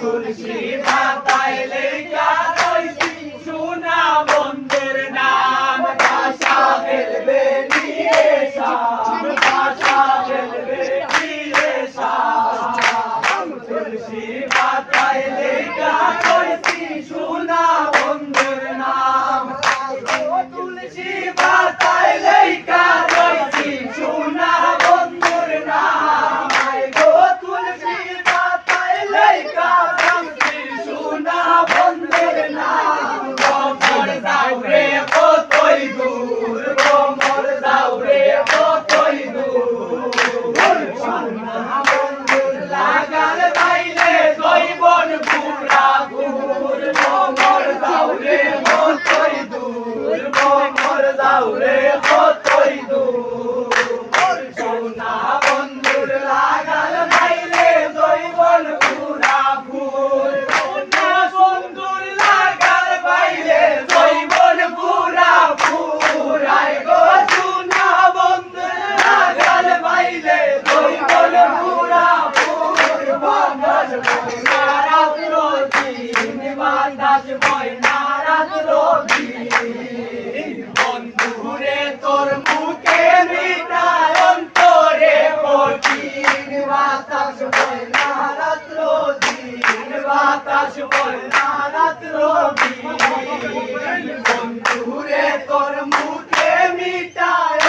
তুলসী পাতায় লেখা রইছি সোনা বন্ধুর নাম ভাষা ফেলবে নিয়ে শাম ভাষা ফেলবে নিয়ে শাম তুলসী পাতায় লেখা রইছি সোনা বন্ধুর নাম তুলসী পাতায় লেখা রইছি সোনা বন্ধুর নাম গো তুলসী পাতায় লেখা বন্ধুর নাম গোমর দাউরে কতই দূর গোমর দাউরে কতই দূর সোনা বন্ধুর লাগাল বাইলে জৈবন পুরা ঘুর গোমর দাউরে কতই দূর গোমর দাউরে কতই দূর সোনা বন্ধুর লাগাল বাইলে জৈবন পুরা ঘুর বন্ধুরে তোর মুখে মিটায় অন্তরে কঠিন বাতাস বইনা রাত্র দিন বাতাস বইনা রাত্র দিন বন্ধুরে তোর মুখে মিটায়